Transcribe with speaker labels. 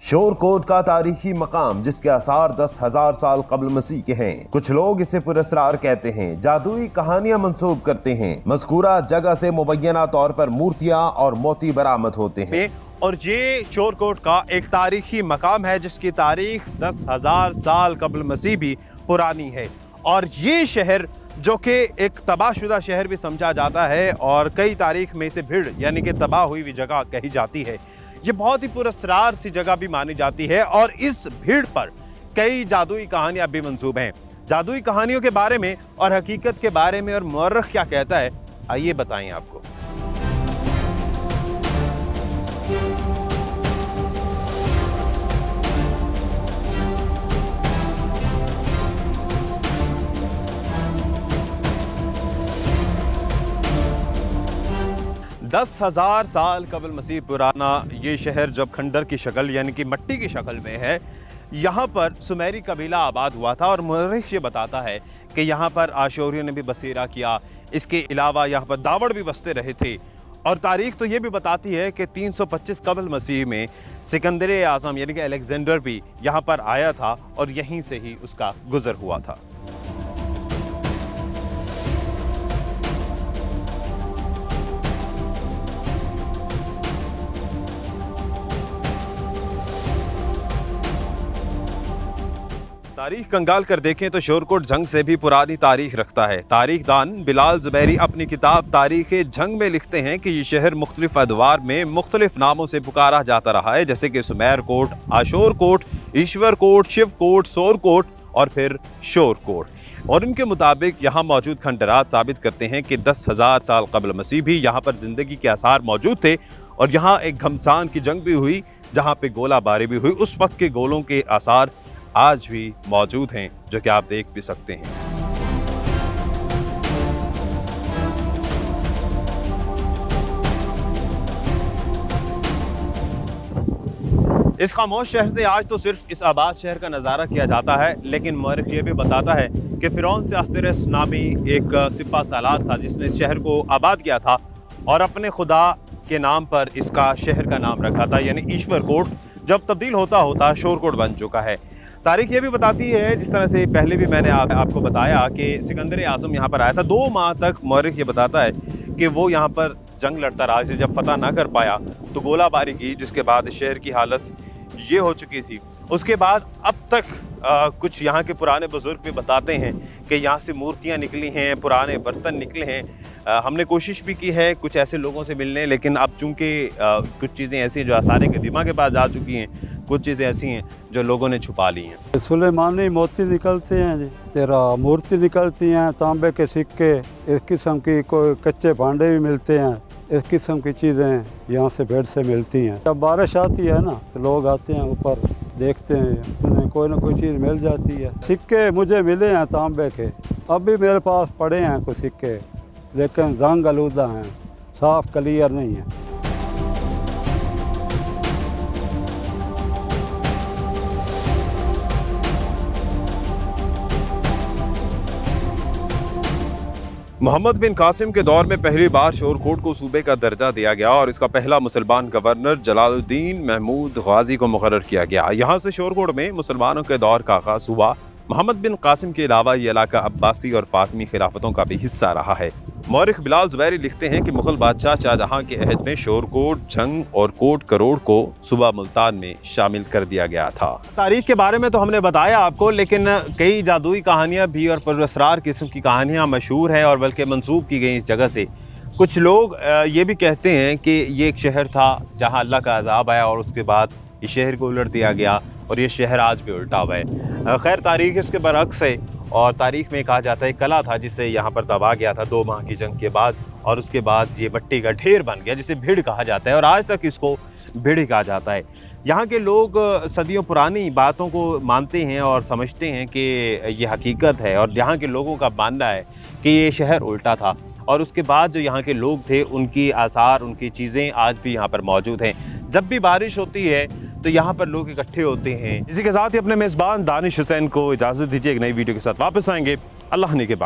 Speaker 1: शोरकोट का तारीखी मकाम जिसके आसार 10,000 साल कबल मसीह के हैं। कुछ लोग इसे पुरस्कार कहते हैं, जादुई कहानियां मंसूब करते हैं। मज़कूरा जगह से मुबैना तौर पर मूर्तियां और मोती बरामद होते हैं।
Speaker 2: और ये शोरकोट का एक तारीखी मकाम है जिसकी तारीख 10,000 साल कबल मसीह भी पुरानी है। और ये शहर जो कि एक तबाहशुदा शहर भी समझा जाता है और कई तारीख में इसे भीड़ यानी कि तबाह हुई हुई जगह कही जाती है। ये बहुत ही पुरस्कार सी जगह भी मानी जाती है और इस भीड़ पर कई जादुई कहानियां भी मंसूब हैं। जादुई कहानियों के बारे में और हकीकत के बारे में और मुअर्रिख क्या कहता है, आइए बताएं आपको। दस 10,000 साल कबल मसीह पुराना ये शहर जब खंडर की शक्ल यानी कि मिट्टी की शक्ल में है, यहाँ पर सुमेरी कबीला आबाद हुआ था और मुअर्रिख ये बताता है कि यहाँ पर आशूरियों ने भी बसेरा किया। इसके अलावा यहाँ पर दावड़ भी बसते रहे थे। और तारीख तो ये भी बताती है कि 325 कबल मसीह में सिकंदर आज़म यानी कि अलेक्जेंडर भी यहाँ पर आया था और यहीं से ही उसका गुज़र हुआ था। तारीख कंगाल कर देखें तो शोरकोट जंग से भी पुरानी तारीख रखता है। तारीख दान बिलाल ज़ुबैरी अपनी किताब तारीख़ जंग में लिखते हैं कि ये शहर मुख्तलिफ अदवार में मुख्तलिफ नामों से पुकारा जाता रहा है, जैसे कि सुमेर कोट, आशोर कोट, ईश्वर कोट, शिव कोट, सोर कोट और फिर शोर कोट। और इनके मुताबिक यहाँ मौजूद खंडरात साबित करते हैं कि 10,000 साल कबल मसीह भी यहाँ पर ज़िंदगी के आसार मौजूद थे और यहाँ एक घमसान की जंग भी हुई जहाँ पे गोला बारी भी हुई। उस वक्त के गोलों के आसार आज भी मौजूद हैं, जो कि आप देख भी सकते हैं। इस खामोश शहर से आज तो सिर्फ इस आबाद शहर का नज़ारा किया जाता है, लेकिन मुअर्रिख ये भी बताता है कि फ़िरौन सास्तिरस नामी एक सिपा सालार था जिसने इस शहर को आबाद किया था और अपने खुदा के नाम पर इसका शहर का नाम रखा था, यानी ईश्वर कोट जब तब्दील होता होता शोरकोट बन चुका है। तारीख ये भी बताती है, जिस तरह से पहले भी मैंने आपको बताया कि सिकंदर आज़म यहाँ पर आया था। 2 माह तक मुअर्रिख ये बताता है कि वो यहाँ पर जंग लड़ता रहा। इसे जब फतह ना कर पाया तो गोलाबारी की, जिसके बाद शहर की हालत ये हो चुकी थी। उसके बाद अब तक कुछ यहाँ के पुराने बुज़ुर्ग भी बताते हैं कि यहाँ से मूर्तियाँ निकली हैं, पुराने बर्तन निकले हैं। हमने कोशिश भी की है कुछ ऐसे लोगों से मिलने, लेकिन अब चूँकि कुछ चीज़ें ऐसी हैं जो आसारे कदीमा के पास जा चुकी हैं, कुछ चीज़ें ऐसी हैं जो लोगों ने छुपा ली हैं।
Speaker 3: सुलेमानी मोती निकलते हैं जी, तेरा मूर्ति निकलती हैं, तांबे के सिक्के, इस किस्म की कोई कच्चे भांडे भी मिलते हैं। इस किस्म की चीज़ें यहाँ से भेड़ से मिलती हैं। जब बारिश आती है ना तो लोग आते हैं ऊपर देखते हैं, उन्हें कोई ना कोई चीज़ मिल जाती है। सिक्के मुझे मिले हैं तांबे के, अब भी मेरे पास पड़े हैं कुछ सिक्के, लेकिन जंग आलूदा हैं, साफ क्लियर नहीं है।
Speaker 2: मोहम्मद बिन कासिम के दौर में पहली बार शोरकोट को सूबे का दर्जा दिया गया और इसका पहला मुसलमान गवर्नर जलालुद्दीन महमूद गाजी को मुकर्रर किया गया। यहाँ से शोरकोट में मुसलमानों के दौर का आगाज़ हुआ। मोहम्मद बिन कासिम के अलावा ये इलाका अब्बासी और फातमी खिलाफतों का भी हिस्सा रहा है। मुअर्रिख बिलाल ज़ुबैरी लिखते हैं कि मुग़ल बादशाह शाहजहां के अहद में शोरकोट, जंग और कोट करोड़ को सूबा मुल्तान में शामिल कर दिया गया था। तारीख के बारे में तो हमने बताया आपको, लेकिन कई जादुई कहानियाँ भी और पुरअसरार किस्म की कहानियाँ मशहूर हैं और बल्कि मंसूब की गई इस जगह से। कुछ लोग ये भी कहते हैं कि ये एक शहर था जहाँ अल्लाह का अज़ाब आया और उसके बाद इस शहर को उलट दिया गया और ये शहर आज भी उल्टा हुआ है। खैर, तारीख इसके बरअक्स है और तारीख में कहा जाता है कला था जिसे यहाँ पर दबा गया था 2 माह की जंग के बाद, और उसके बाद ये मिट्टी का ढेर बन गया जिसे भीड़ कहा जाता है और आज तक इसको भीड़ ही कहा जाता है। यहाँ के लोग सदियों पुरानी बातों को मानते हैं और समझते हैं कि ये हकीकत है, और यहाँ के लोगों का मानना है कि ये शहर उल्टा था और उसके बाद जो यहाँ के लोग थे उनकी आसार, उनकी चीज़ें आज भी यहाँ पर मौजूद हैं। जब भी बारिश होती है तो यहाँ पर लोग इकट्ठे होते हैं। इसी के साथ ही अपने मेज़बान दानिश हुसैन को इजाज़त दीजिए। एक नई वीडियो के साथ वापस आएंगे। अल्लाह ने के बाद।